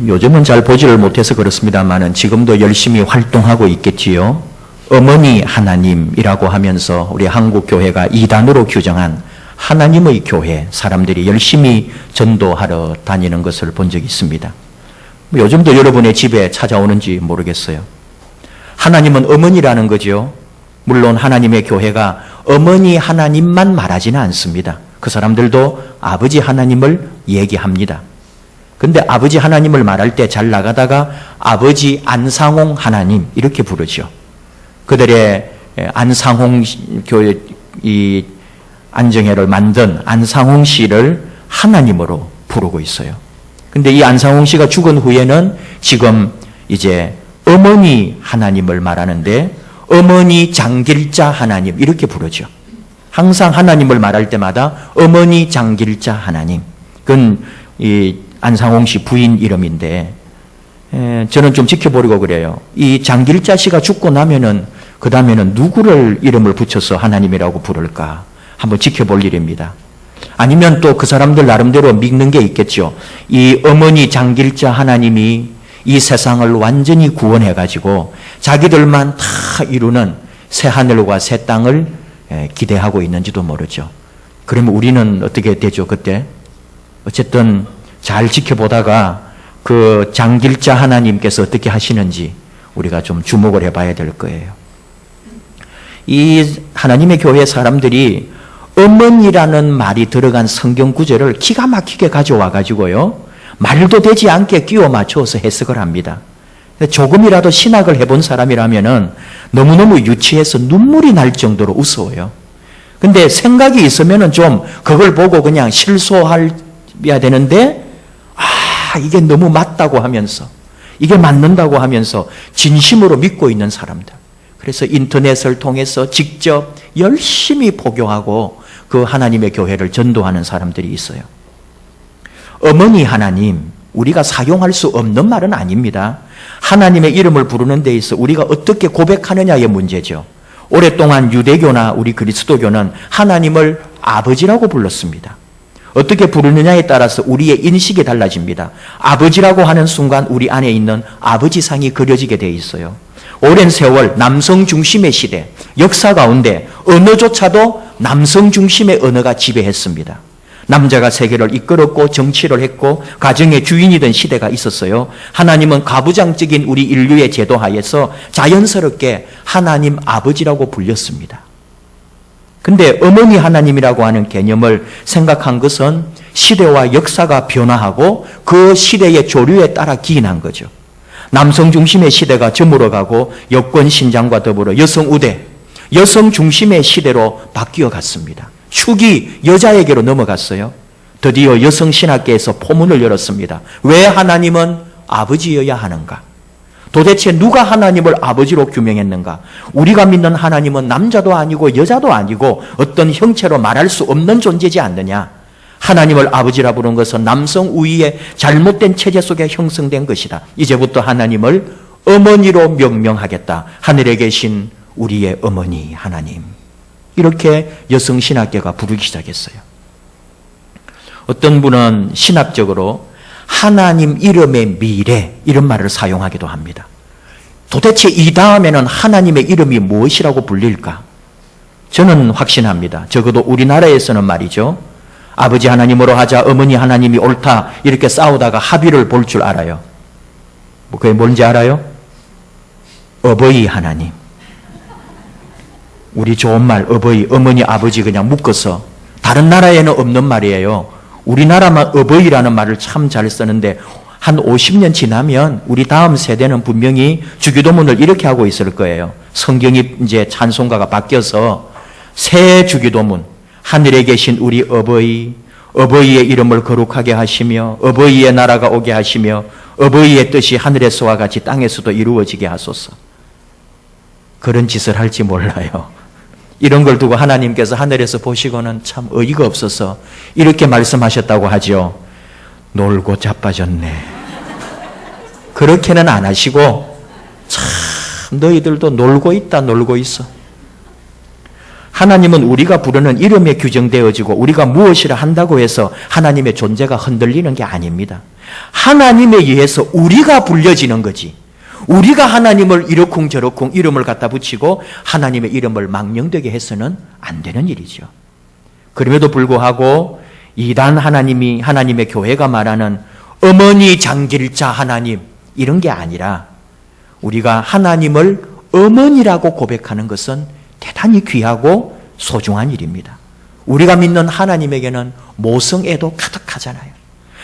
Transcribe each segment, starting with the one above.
요즘은 잘 보지를 못해서 그렇습니다만은 지금도 열심히 활동하고 있겠지요. 어머니 하나님이라고 하면서 우리 한국 교회가 이단으로 규정한 하나님의 교회, 사람들이 열심히 전도하러 다니는 것을 본 적이 있습니다. 요즘도 여러분의 집에 찾아오는지 모르겠어요. 하나님은 어머니라는 거죠. 물론 하나님의 교회가 어머니 하나님만 말하지는 않습니다. 그 사람들도 아버지 하나님을 얘기합니다. 근데 아버지 하나님을 말할 때 잘 나가다가 아버지 안상홍 하나님 이렇게 부르죠. 그들의 안상홍 교회 이 안정회를 만든 안상홍 씨를 하나님으로 부르고 있어요. 근데 이 안상홍 씨가 죽은 후에는 지금 이제 어머니 하나님을 말하는데 어머니 장길자 하나님 이렇게 부르죠. 항상 하나님을 말할 때마다 어머니 장길자 하나님. 그건 이 안상홍 씨 부인 이름인데 저는 좀 지켜보려고 그래요. 이 장길자 씨가 죽고 나면은 그 다음에는 누구를 이름을 붙여서 하나님이라고 부를까 한번 지켜볼 일입니다. 아니면 또 그 사람들 나름대로 믿는 게 있겠죠. 이 어머니 장길자 하나님이 이 세상을 완전히 구원해가지고 자기들만 다 이루는 새 하늘과 새 땅을 기대하고 있는지도 모르죠. 그러면 우리는 어떻게 되죠 그때? 어쨌든 잘 지켜보다가 그 장길자 하나님께서 어떻게 하시는지 우리가 좀 주목을 해봐야 될 거예요. 이 하나님의 교회 사람들이 어머니라는 말이 들어간 성경 구절을 기가 막히게 가져와 가지고요. 말도 되지 않게 끼워 맞춰서 해석을 합니다. 조금이라도 신학을 해본 사람이라면은 너무너무 유치해서 눈물이 날 정도로 우스워요. 근데 생각이 있으면은 좀 그걸 보고 그냥 실소해야 되는데 이게 너무 맞다고 하면서 이게 맞는다고 하면서 진심으로 믿고 있는 사람들. 그래서 인터넷을 통해서 직접 열심히 포교하고 그 하나님의 교회를 전도하는 사람들이 있어요. 어머니 하나님, 우리가 사용할 수 없는 말은 아닙니다. 하나님의 이름을 부르는 데 있어 우리가 어떻게 고백하느냐의 문제죠. 오랫동안 유대교나 우리 그리스도교는 하나님을 아버지라고 불렀습니다. 어떻게 부르느냐에 따라서 우리의 인식이 달라집니다. 아버지라고 하는 순간 우리 안에 있는 아버지상이 그려지게 돼 있어요. 오랜 세월 남성 중심의 시대, 역사 가운데 언어조차도 남성 중심의 언어가 지배했습니다. 남자가 세계를 이끌었고 정치를 했고 가정의 주인이던 시대가 있었어요. 하나님은 가부장적인 우리 인류의 제도 하에서 자연스럽게 하나님 아버지라고 불렸습니다. 근데 어머니 하나님이라고 하는 개념을 생각한 것은 시대와 역사가 변화하고 그 시대의 조류에 따라 기인한 거죠. 남성 중심의 시대가 저물어가고 여권 신장과 더불어 여성 우대, 여성 중심의 시대로 바뀌어 갔습니다. 축이 여자에게로 넘어갔어요. 드디어 여성 신학계에서 포문을 열었습니다. 왜 하나님은 아버지여야 하는가? 도대체 누가 하나님을 아버지로 규명했는가? 우리가 믿는 하나님은 남자도 아니고 여자도 아니고 어떤 형체로 말할 수 없는 존재지 않느냐? 하나님을 아버지라 부른 것은 남성 우위의 잘못된 체제 속에 형성된 것이다. 이제부터 하나님을 어머니로 명명하겠다. 하늘에 계신 우리의 어머니 하나님. 이렇게 여성 신학계가 부르기 시작했어요. 어떤 분은 신학적으로 하나님 이름의 미래 이런 말을 사용하기도 합니다. 도대체 이 다음에는 하나님의 이름이 무엇이라고 불릴까? 저는 확신합니다. 적어도 우리나라에서는 말이죠. 아버지 하나님으로 하자, 어머니 하나님이 옳다 이렇게 싸우다가 합의를 볼 줄 알아요. 그게 뭔지 알아요? 어버이 하나님. 우리 좋은 말 어버이, 어머니, 아버지 그냥 묶어서 다른 나라에는 없는 말이에요. 우리나라만 어버이라는 말을 참 잘 쓰는데 한 50년 지나면 우리 다음 세대는 분명히 주기도문을 이렇게 하고 있을 거예요. 성경이 이제 찬송가가 바뀌어서 새 주기도문, 하늘에 계신 우리 어버이, 어버이의 이름을 거룩하게 하시며 어버이의 나라가 오게 하시며 어버이의 뜻이 하늘에서와 같이 땅에서도 이루어지게 하소서. 그런 짓을 할지 몰라요. 이런 걸 두고 하나님께서 하늘에서 보시고는 참 어이가 없어서 이렇게 말씀하셨다고 하죠. 놀고 자빠졌네. 그렇게는 안 하시고 참 너희들도 놀고 있다 놀고 있어. 하나님은 우리가 부르는 이름에 규정되어지고 우리가 무엇이라 한다고 해서 하나님의 존재가 흔들리는 게 아닙니다. 하나님에 의해서 우리가 불려지는 거지. 우리가 하나님을 이러쿵저러쿵 이름을 갖다 붙이고 하나님의 이름을 망령되게 해서는 안 되는 일이죠. 그럼에도 불구하고 이단 하나님이 하나님의 교회가 말하는 어머니 장길자 하나님 이런 게 아니라 우리가 하나님을 어머니라고 고백하는 것은 대단히 귀하고 소중한 일입니다. 우리가 믿는 하나님에게는 모성애도 가득하잖아요.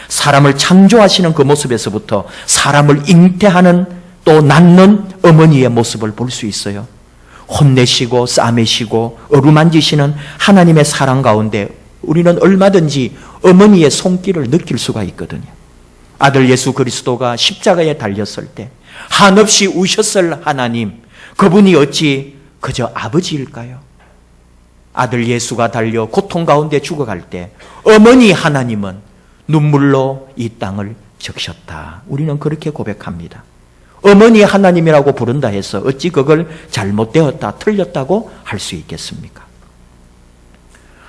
사람을 창조하시는 그 모습에서부터 사람을 잉태하는 또 낳는 어머니의 모습을 볼 수 있어요. 혼내시고 싸매시고 어루만지시는 하나님의 사랑 가운데 우리는 얼마든지 어머니의 손길을 느낄 수가 있거든요. 아들 예수 그리스도가 십자가에 달렸을 때 한없이 우셨을 하나님, 그분이 어찌 그저 아버지일까요? 아들 예수가 달려 고통 가운데 죽어갈 때 어머니 하나님은 눈물로 이 땅을 적셨다. 우리는 그렇게 고백합니다. 어머니 하나님이라고 부른다 해서 어찌 그걸 잘못되었다, 틀렸다고 할 수 있겠습니까?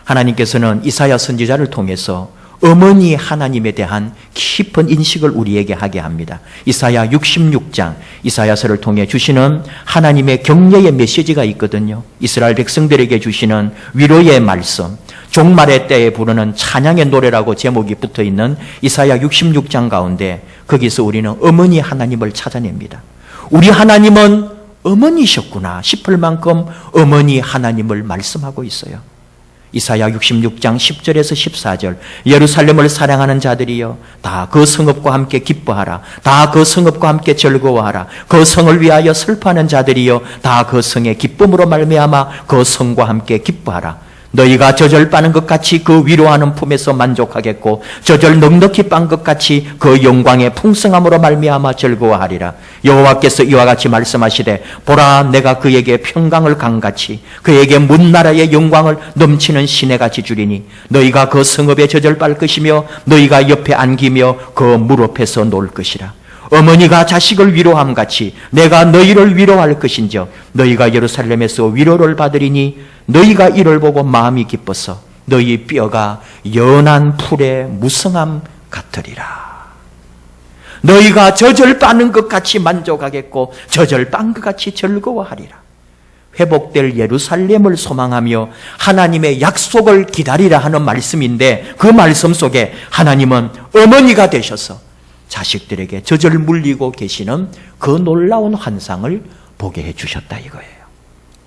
하나님께서는 이사야 선지자를 통해서 어머니 하나님에 대한 깊은 인식을 우리에게 하게 합니다. 이사야 66장, 이사야서를 통해 주시는 하나님의 격려의 메시지가 있거든요. 이스라엘 백성들에게 주시는 위로의 말씀, 종말의 때에 부르는 찬양의 노래라고 제목이 붙어있는 이사야 66장 가운데 거기서 우리는 어머니 하나님을 찾아냅니다. 우리 하나님은 어머니셨구나 싶을 만큼 어머니 하나님을 말씀하고 있어요. 이사야 66장 10절에서 14절 예루살렘을 사랑하는 자들이여 다 그 성읍과 함께 기뻐하라. 다 그 성읍과 함께 즐거워하라. 그 성을 위하여 슬퍼하는 자들이여 다 그 성의 기쁨으로 말미암아 그 성과 함께 기뻐하라. 너희가 젖을 빠는 것 같이 그 위로하는 품에서 만족하겠고 젖을 넉넉히 빤 것 같이 그 영광의 풍성함으로 말미암아 즐거워하리라. 여호와께서 이와 같이 말씀하시되 보라 내가 그에게 평강을 강같이 그에게 문나라의 영광을 넘치는 시내같이 주리니 너희가 그 성읍에 젖을 빨 것이며 너희가 옆에 안기며 그 무릎에서 놀 것이라. 어머니가 자식을 위로함같이 내가 너희를 위로할 것인즉 너희가 예루살렘에서 위로를 받으리니 너희가 이를 보고 마음이 기뻐서 너희 뼈가 연한 풀의 무성함 같으리라. 너희가 젖을 빠는 것 같이 만족하겠고 젖을 빤 것 같이 즐거워하리라. 회복될 예루살렘을 소망하며 하나님의 약속을 기다리라 하는 말씀인데 그 말씀 속에 하나님은 어머니가 되셔서 자식들에게 젖을 물리고 계시는 그 놀라운 환상을 보게 해주셨다 이거예요.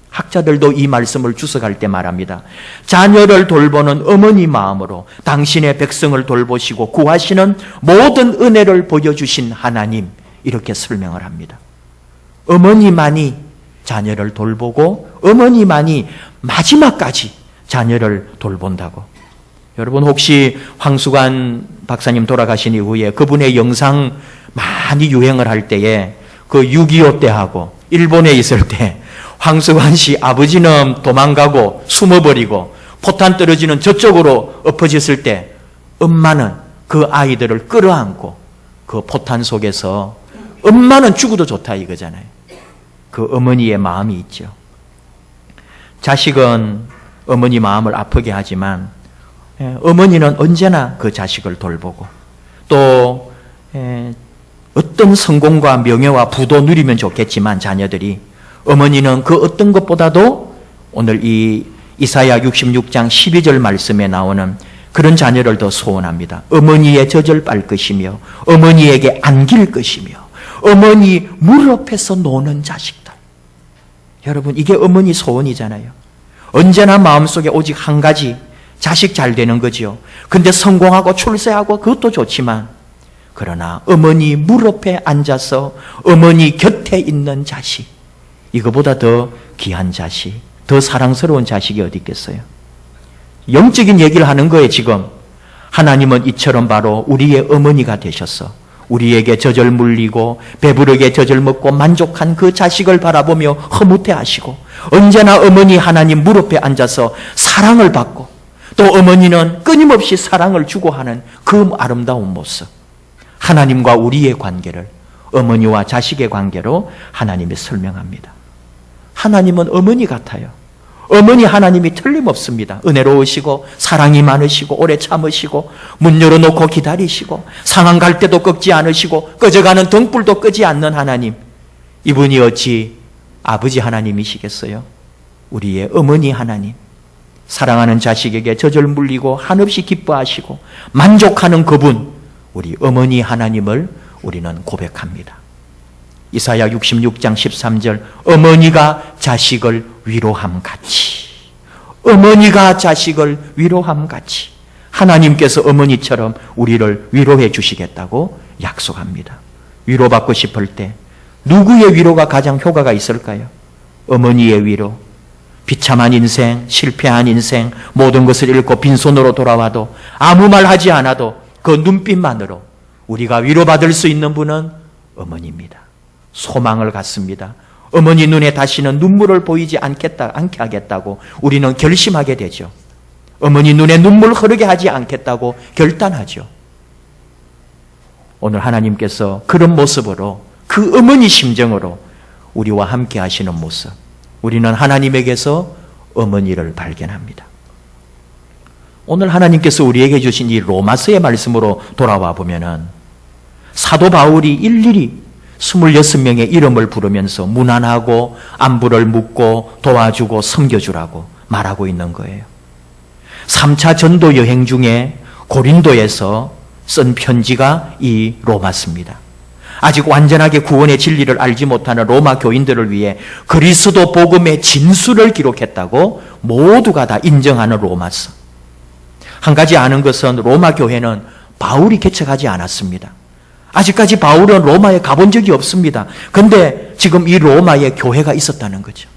학자들도 이 말씀을 주석할 때 말합니다. 자녀를 돌보는 어머니 마음으로 당신의 백성을 돌보시고 구하시는 모든 은혜를 보여주신 하나님 이렇게 설명을 합니다. 어머니만이 자녀를 돌보고 어머니만이 마지막까지 자녀를 돌본다고. 여러분 혹시 황수관 박사님 돌아가신 이후에 그분의 영상 많이 유행을 할 때에 그 6.25 때하고 일본에 있을 때 황수관 씨 아버지는 도망가고 숨어버리고 포탄 떨어지는 저쪽으로 엎어졌을 때 엄마는 그 아이들을 끌어안고 그 포탄 속에서 엄마는 죽어도 좋다 이거잖아요. 그 어머니의 마음이 있죠. 자식은 어머니 마음을 아프게 하지만 어머니는 언제나 그 자식을 돌보고 또 어떤 성공과 명예와 부도 누리면 좋겠지만 자녀들이 어머니는 그 어떤 것보다도 오늘 이 이사야 66장 12절 말씀에 나오는 그런 자녀를 더 소원합니다. 어머니의 젖을 빨 것이며 어머니에게 안길 것이며 어머니 무릎에서 노는 자식들. 여러분 이게 어머니 소원이잖아요. 언제나 마음속에 오직 한 가지 자식 잘 되는 거죠. 근데 성공하고 출세하고 그것도 좋지만 그러나 어머니 무릎에 앉아서 어머니 곁에 있는 자식 이거보다 더 귀한 자식, 더 사랑스러운 자식이 어디 있겠어요? 영적인 얘기를 하는 거예요 지금. 하나님은 이처럼 바로 우리의 어머니가 되셔서 우리에게 젖을 물리고 배부르게 젖을 먹고 만족한 그 자식을 바라보며 허무해하시고 언제나 어머니 하나님 무릎에 앉아서 사랑을 받고 또 어머니는 끊임없이 사랑을 주고 하는 그 아름다운 모습. 하나님과 우리의 관계를 어머니와 자식의 관계로 하나님이 설명합니다. 하나님은 어머니 같아요. 어머니 하나님이 틀림없습니다. 은혜로우시고 사랑이 많으시고 오래 참으시고 문 열어놓고 기다리시고 상한 갈 때도 꺾지 않으시고 꺼져가는 등불도 끄지 않는 하나님, 이분이 어찌 아버지 하나님이시겠어요? 우리의 어머니 하나님, 사랑하는 자식에게 젖을 물리고 한없이 기뻐하시고 만족하는 그분, 우리 어머니 하나님을 우리는 고백합니다. 이사야 66장 13절, 어머니가 자식을 위로함 같이, 어머니가 자식을 위로함 같이 하나님께서 어머니처럼 우리를 위로해 주시겠다고 약속합니다. 위로받고 싶을 때 누구의 위로가 가장 효과가 있을까요? 어머니의 위로. 비참한 인생, 실패한 인생, 모든 것을 잃고 빈손으로 돌아와도 아무 말 하지 않아도 그 눈빛만으로 우리가 위로받을 수 있는 분은 어머니입니다. 소망을 갖습니다. 어머니 눈에 다시는 눈물을 보이지 않게 하겠다고 우리는 결심하게 되죠. 어머니 눈에 눈물 흐르게 하지 않겠다고 결단하죠. 오늘 하나님께서 그런 모습으로, 그 어머니 심정으로 우리와 함께 하시는 모습, 우리는 하나님에게서 어머니를 발견합니다. 오늘 하나님께서 우리에게 주신 이 로마서의 말씀으로 돌아와 보면은 사도 바울이 일일이 26명의 이름을 부르면서 문안하고 안부를 묻고 도와주고 섬겨주라고 말하고 있는 거예요. 3차 전도 여행 중에 고린도에서 쓴 편지가 이 로마서입니다. 아직 완전하게 구원의 진리를 알지 못하는 로마 교인들을 위해 그리스도 복음의 진수를 기록했다고 모두가 다 인정하는 로마서. 한 가지 아는 것은 로마 교회는 바울이 개척하지 않았습니다. 아직까지 바울은 로마에 가본 적이 없습니다. 그런데 지금 이 로마에 교회가 있었다는 거죠.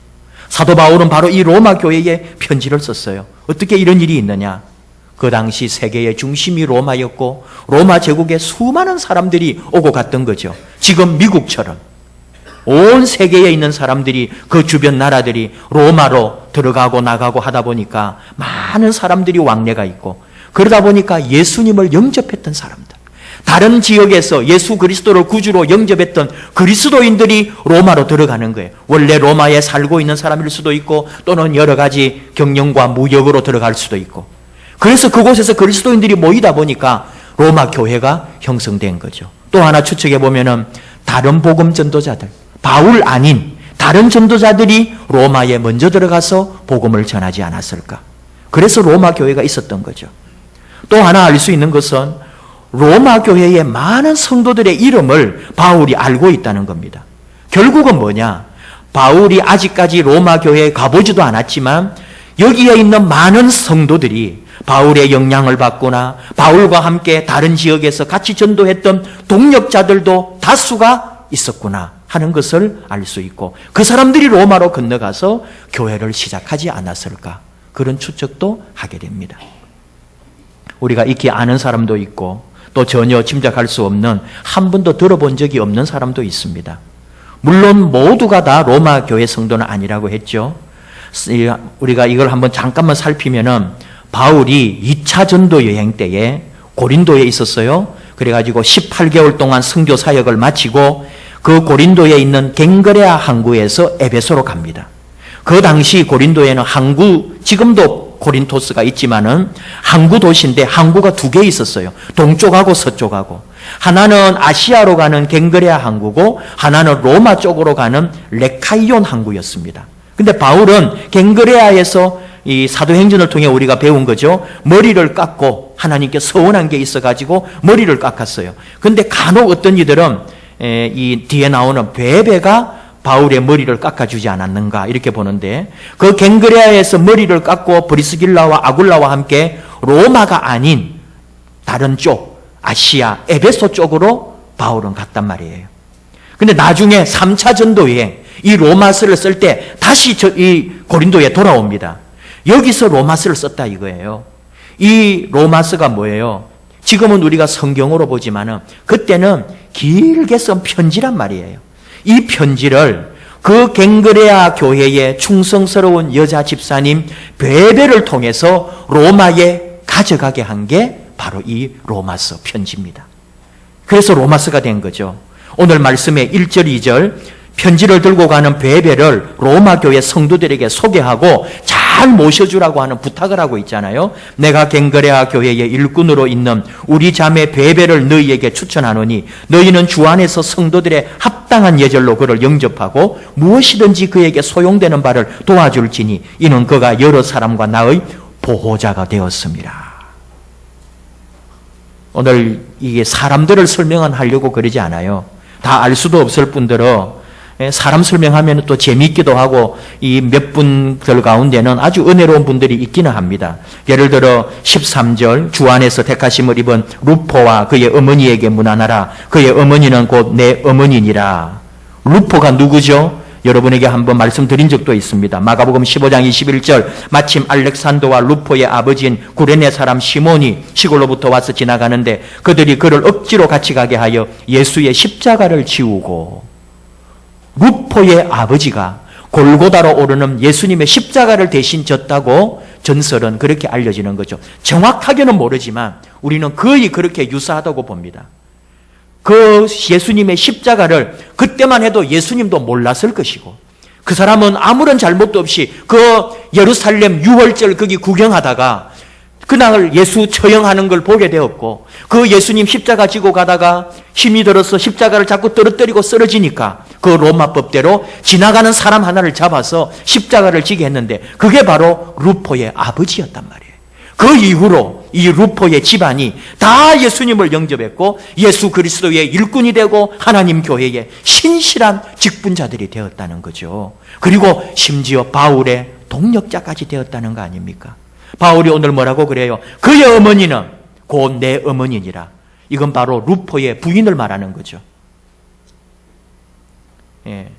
사도 바울은 바로 이 로마 교회에 편지를 썼어요. 어떻게 이런 일이 있느냐? 그 당시 세계의 중심이 로마였고 로마 제국에 수많은 사람들이 오고 갔던 거죠. 지금 미국처럼 온 세계에 있는 사람들이, 그 주변 나라들이 로마로 들어가고 나가고 하다 보니까 많은 사람들이 왕래가 있고, 그러다 보니까 예수님을 영접했던 사람들, 다른 지역에서 예수 그리스도를 구주로 영접했던 그리스도인들이 로마로 들어가는 거예요. 원래 로마에 살고 있는 사람일 수도 있고 또는 여러 가지 경영과 무역으로 들어갈 수도 있고, 그래서 그곳에서 그리스도인들이 모이다 보니까 로마 교회가 형성된 거죠. 또 하나 추측해 보면은 다른 복음 전도자들, 바울 아닌 다른 전도자들이 로마에 먼저 들어가서 복음을 전하지 않았을까. 그래서 로마 교회가 있었던 거죠. 또 하나 알 수 있는 것은 로마 교회의 많은 성도들의 이름을 바울이 알고 있다는 겁니다. 결국은 뭐냐? 바울이 아직까지 로마 교회에 가보지도 않았지만 여기에 있는 많은 성도들이 바울의 영향을 받거나 바울과 함께 다른 지역에서 같이 전도했던 동역자들도 다수가 있었구나 하는 것을 알 수 있고, 그 사람들이 로마로 건너가서 교회를 시작하지 않았을까, 그런 추측도 하게 됩니다. 우리가 익히 아는 사람도 있고 또 전혀 짐작할 수 없는, 한 번도 들어본 적이 없는 사람도 있습니다. 물론 모두가 다 로마 교회 성도는 아니라고 했죠. 우리가 이걸 한번 잠깐만 살피면은 바울이 2차 전도 여행 때에 고린도에 있었어요. 그래가지고 18개월 동안 선교 사역을 마치고 그 고린도에 있는 갱그레아 항구에서 에베소로 갑니다. 그 당시 고린도에는 항구, 지금도 고린토스가 있지만은 항구 도시인데 항구가 2개 있었어요. 동쪽하고 서쪽하고. 하나는 아시아로 가는 갱그레아 항구고 하나는 로마 쪽으로 가는 레카이온 항구였습니다. 근데 바울은 갱그레아에서 이 사도행전을 통해 우리가 배운 거죠. 머리를 깎고, 하나님께 서운한 게 있어가지고 머리를 깎았어요. 근데 간혹 어떤 이들은 이 뒤에 나오는 베베가 바울의 머리를 깎아주지 않았는가 이렇게 보는데, 그 갱그레아에서 머리를 깎고 브리스길라와 아굴라와 함께 로마가 아닌 다른 쪽, 아시아, 에베소 쪽으로 바울은 갔단 말이에요. 근데 나중에 3차 전도여행, 이 로마서를 쓸 때 다시 이 고린도에 돌아옵니다. 여기서 로마서를 썼다 이거예요. 이 로마서가 뭐예요? 지금은 우리가 성경으로 보지만은 그때는 길게 쓴 편지란 말이에요. 이 편지를 그 갱그레아 교회의 충성스러운 여자 집사님 베베를 통해서 로마에 가져가게 한 게 바로 이 로마서 편지입니다. 그래서 로마서가 된 거죠. 오늘 말씀의 1절, 2절 편지를 들고 가는 베베를 로마 교회 성도들에게 소개하고 잘 잘 모셔주라고 하는 부탁을 하고 있잖아요. 내가 갱그레아 교회의 일꾼으로 있는 우리 자매 베베를 너희에게 추천하노니 너희는 주 안에서 성도들의 합당한 예절로 그를 영접하고 무엇이든지 그에게 소용되는 바를 도와줄지니 이는 그가 여러 사람과 나의 보호자가 되었습니다. 오늘 이게 사람들을 설명하려고 그러지 않아요. 다 알 수도 없을 뿐더러 사람 설명하면 또 재미있기도 하고 이 몇 분들 가운데는 아주 은혜로운 분들이 있기는 합니다. 예를 들어 13절 주 안에서 택하심을 입은 루포와 그의 어머니에게 문안하라. 그의 어머니는 곧 내 어머니니라. 루포가 누구죠? 여러분에게 한번 말씀드린 적도 있습니다. 마가복음 15장 21절 마침 알렉산더와 루포의 아버지인 구레네 사람 시몬이 시골로부터 와서 지나가는데 그들이 그를 억지로 같이 가게 하여 예수의 십자가를 지우고 루포의 아버지가 골고다로 오르는 예수님의 십자가를 대신 졌다고 전설은 그렇게 알려지는 거죠. 정확하게는 모르지만 우리는 거의 그렇게 유사하다고 봅니다. 그 예수님의 십자가를 그때만 해도 예수님도 몰랐을 것이고 그 사람은 아무런 잘못도 없이 그 예루살렘 유월절 거기 구경하다가 그날 예수 처형하는 걸 보게 되었고 그 예수님 십자가 지고 가다가 힘이 들어서 십자가를 자꾸 떨어뜨리고 쓰러지니까 그 로마법대로 지나가는 사람 하나를 잡아서 십자가를 지게 했는데 그게 바로 루포의 아버지였단 말이에요. 그 이후로 이 루포의 집안이 다 예수님을 영접했고 예수 그리스도의 일꾼이 되고 하나님 교회의 신실한 직분자들이 되었다는 거죠. 그리고 심지어 바울의 동력자까지 되었다는 거 아닙니까? 바울이 오늘 뭐라고 그래요? 그의 어머니는 곧 내 어머니니라. 이건 바로 루포의 부인을 말하는 거죠. 예.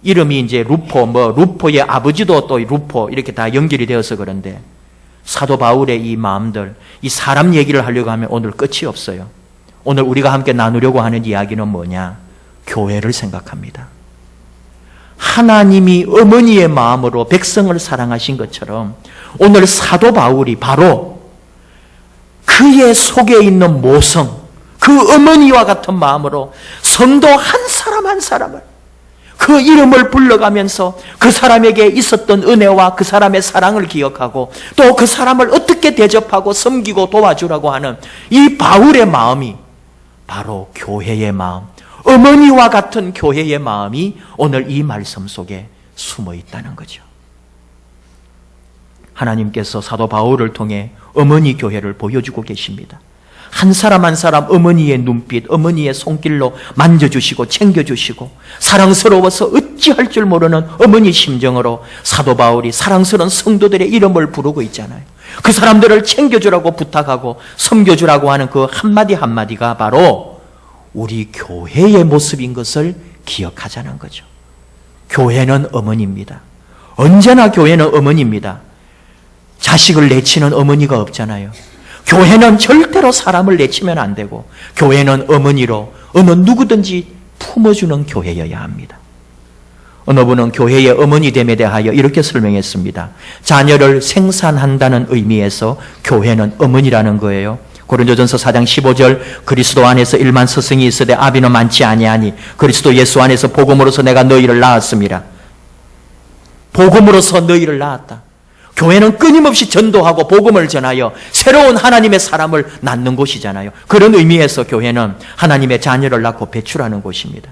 이름이 이제 루포의 아버지도 또 루포 이렇게 다 연결이 되어서 그런데 사도 바울의 이 마음들, 이 사람 얘기를 하려고 하면 오늘 끝이 없어요. 오늘 우리가 함께 나누려고 하는 이야기는 뭐냐? 교회를 생각합니다. 하나님이 어머니의 마음으로 백성을 사랑하신 것처럼 오늘 사도 바울이 바로 그의 속에 있는 모성, 그 어머니와 같은 마음으로 성도 한 사람 한 사람을 그 이름을 불러가면서 그 사람에게 있었던 은혜와 그 사람의 사랑을 기억하고 또 그 사람을 어떻게 대접하고 섬기고 도와주라고 하는 이 바울의 마음이 바로 교회의 마음, 어머니와 같은 교회의 마음이 오늘 이 말씀 속에 숨어 있다는 거죠. 하나님께서 사도 바울을 통해 어머니 교회를 보여주고 계십니다. 한 사람 한 사람 어머니의 눈빛, 어머니의 손길로 만져주시고 챙겨주시고 사랑스러워서 어찌할 줄 모르는 어머니 심정으로 사도 바울이 사랑스러운 성도들의 이름을 부르고 있잖아요. 그 사람들을 챙겨주라고 부탁하고 섬겨주라고 하는 그 한마디 한마디가 바로 우리 교회의 모습인 것을 기억하자는 거죠. 교회는 어머니입니다. 언제나 교회는 어머니입니다. 자식을 내치는 어머니가 없잖아요. 교회는 절대로 사람을 내치면 안 되고 교회는 어머니로 어느 누구든지 품어주는 교회여야 합니다. 어느 분은 교회의 어머니됨에 대하여 이렇게 설명했습니다. 자녀를 생산한다는 의미에서 교회는 어머니라는 거예요. 고린도전서 4장 15절 그리스도 안에서 1만 스승이 있으되 아비는 많지 아니하니 그리스도 예수 안에서 복음으로서 내가 너희를 낳았습니다. 복음으로서 너희를 낳았다. 교회는 끊임없이 전도하고 복음을 전하여 새로운 하나님의 사람을 낳는 곳이잖아요. 그런 의미에서 교회는 하나님의 자녀를 낳고 배출하는 곳입니다.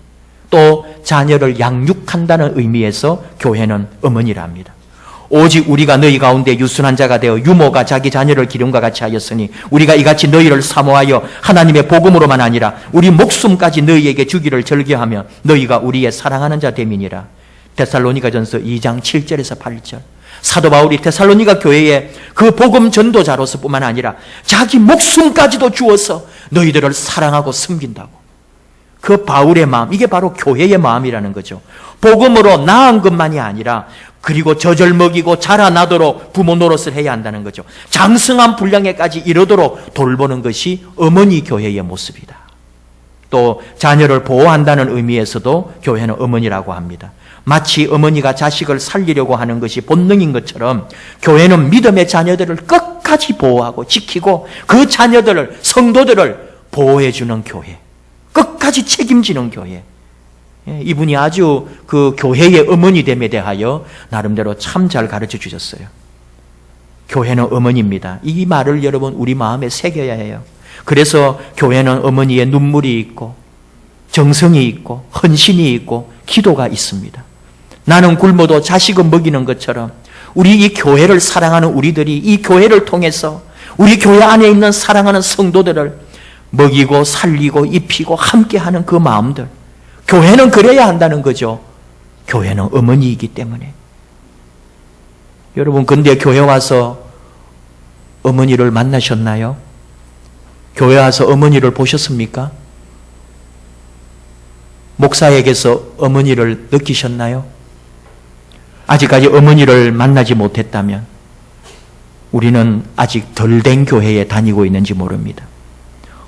또 자녀를 양육한다는 의미에서 교회는 어머니랍니다. 오직 우리가 너희 가운데 유순한 자가 되어 유모가 자기 자녀를 기름과 같이 하였으니 우리가 이같이 너희를 사모하여 하나님의 복음으로만 아니라 우리 목숨까지 너희에게 주기를 절개하며 너희가 우리의 사랑하는 자 됨이니라. 데살로니가전서 2장 7절에서 8절. 사도 바울이 데살로니가 교회의 그 복음 전도자로서 뿐만 아니라 자기 목숨까지도 주어서 너희들을 사랑하고 섬긴다고. 그 바울의 마음, 이게 바로 교회의 마음이라는 거죠. 복음으로 낳은 것만이 아니라 그리고 젖을 먹이고 자라나도록 부모 노릇을 해야 한다는 거죠. 장성한 분량에까지 이르도록 돌보는 것이 어머니 교회의 모습이다. 또 자녀를 보호한다는 의미에서도 교회는 어머니라고 합니다. 마치 어머니가 자식을 살리려고 하는 것이 본능인 것처럼 교회는 믿음의 자녀들을 끝까지 보호하고 지키고 그 자녀들을, 성도들을 보호해주는 교회, 끝까지 책임지는 교회. 이분이 아주 그 교회의 어머니됨에 대하여 나름대로 참 잘 가르쳐 주셨어요. 교회는 어머니입니다. 이 말을 여러분 우리 마음에 새겨야 해요. 그래서 교회는 어머니의 눈물이 있고 정성이 있고 헌신이 있고 기도가 있습니다. 나는 굶어도 자식은 먹이는 것처럼 우리 이 교회를 사랑하는 우리들이 이 교회를 통해서 우리 교회 안에 있는 사랑하는 성도들을 먹이고 살리고 입히고 함께하는 그 마음들, 교회는 그래야 한다는 거죠. 교회는 어머니이기 때문에. 여러분, 근데 교회 와서 어머니를 만나셨나요? 교회 와서 어머니를 보셨습니까? 목사에게서 어머니를 느끼셨나요? 아직까지 어머니를 만나지 못했다면 우리는 아직 덜 된 교회에 다니고 있는지 모릅니다.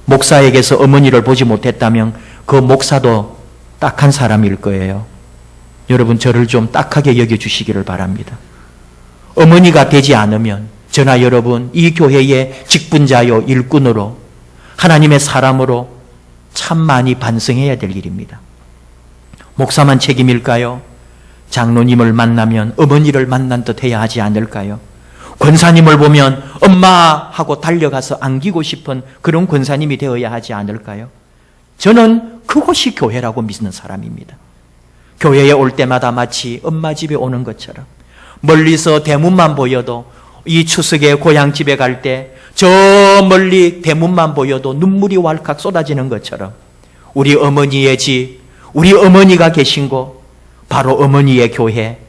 목사에게서 어머니를 보지 못했다면 그 목사도 딱한 사람일 거예요. 여러분, 저를 좀 딱하게 여겨주시기를 바랍니다. 어머니가 되지 않으면 저나 여러분 이 교회의 직분자요 일꾼으로 하나님의 사람으로 참 많이 반성해야 될 일입니다. 목사만 책임일까요? 장로님을 만나면 어머니를 만난 듯 해야 하지 않을까요? 권사님을 보면 엄마 하고 달려가서 안기고 싶은 그런 권사님이 되어야 하지 않을까요? 저는 그것이 교회라고 믿는 사람입니다. 교회에 올 때마다 마치 엄마 집에 오는 것처럼 멀리서 대문만 보여도 이 추석에 고향집에 갈 때 저 멀리 대문만 보여도 눈물이 왈칵 쏟아지는 것처럼 우리 어머니의 집, 우리 어머니가 계신 곳, 바로 어머니의 교회,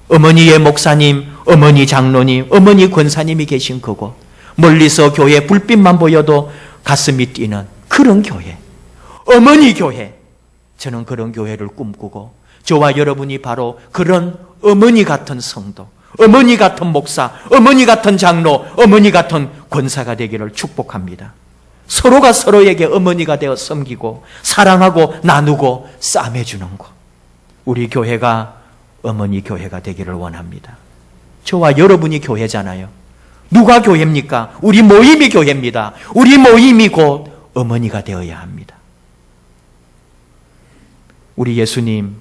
어머니의 목사님, 어머니 장로님, 어머니 권사님이 계신 그곳, 멀리서 교회 불빛만 보여도 가슴이 뛰는 그런 교회, 어머니 교회. 저는 그런 교회를 꿈꾸고 저와 여러분이 바로 그런 어머니 같은 성도, 어머니 같은 목사, 어머니 같은 장로, 어머니 같은 권사가 되기를 축복합니다. 서로가 서로에게 어머니가 되어 섬기고 사랑하고 나누고 싸매주는 것, 우리 교회가 어머니 교회가 되기를 원합니다. 저와 여러분이 교회잖아요. 누가 교회입니까? 우리 모임이 교회입니다. 우리 모임이 곧 어머니가 되어야 합니다. 우리 예수님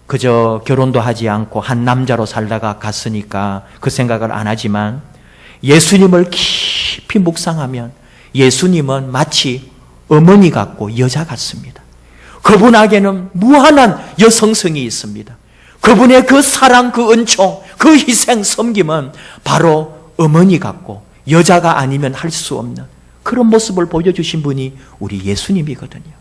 그저 결혼도 하지 않고 한 남자로 살다가 갔으니까 그 생각을 안 하지만 예수님을 깊이 묵상하면 예수님은 마치 어머니 같고 여자 같습니다. 그분에게는 무한한 여성성이 있습니다. 그분의 그 사랑, 그 은총, 그 희생, 섬김은 바로 어머니 같고 여자가 아니면 할 수 없는 그런 모습을 보여주신 분이 우리 예수님이거든요.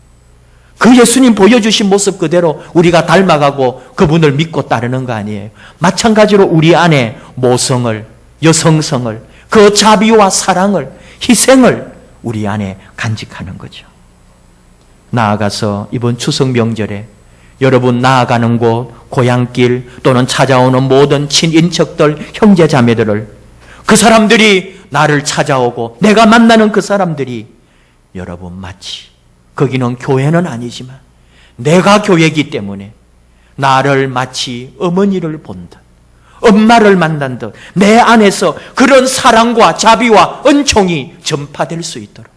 그 예수님 보여주신 모습 그대로 우리가 닮아가고 그분을 믿고 따르는 거 아니에요. 마찬가지로 우리 안에 모성을, 여성성을, 그 자비와 사랑을, 희생을 우리 안에 간직하는 거죠. 나아가서 이번 추석 명절에 여러분 나아가는 곳, 고향길 또는 찾아오는 모든 친인척들, 형제자매들을, 그 사람들이 나를 찾아오고 내가 만나는 그 사람들이 여러분 마치 거기는 교회는 아니지만 내가 교회이기 때문에 나를 마치 어머니를 본 듯, 엄마를 만난 듯 내 안에서 그런 사랑과 자비와 은총이 전파될 수 있도록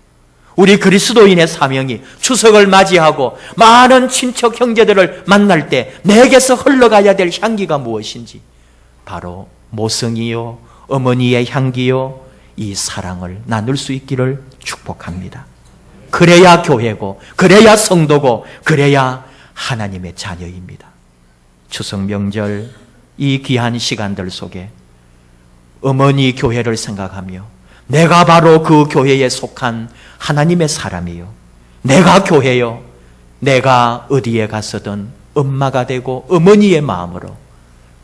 우리 그리스도인의 사명이 추석을 맞이하고 많은 친척 형제들을 만날 때 내게서 흘러가야 될 향기가 무엇인지 바로 모성이요 어머니의 향기요 이 사랑을 나눌 수 있기를 축복합니다. 그래야 교회고 그래야 성도고 그래야 하나님의 자녀입니다. 추석 명절 이 귀한 시간들 속에 어머니 교회를 생각하며 내가 바로 그 교회에 속한 하나님의 사람이요, 내가 교회요, 내가 어디에 가서든 엄마가 되고 어머니의 마음으로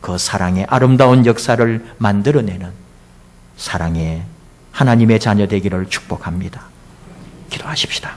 그 사랑의 아름다운 역사를 만들어내는 사랑의 하나님의 자녀 되기를 축복합니다. 기도하십시다.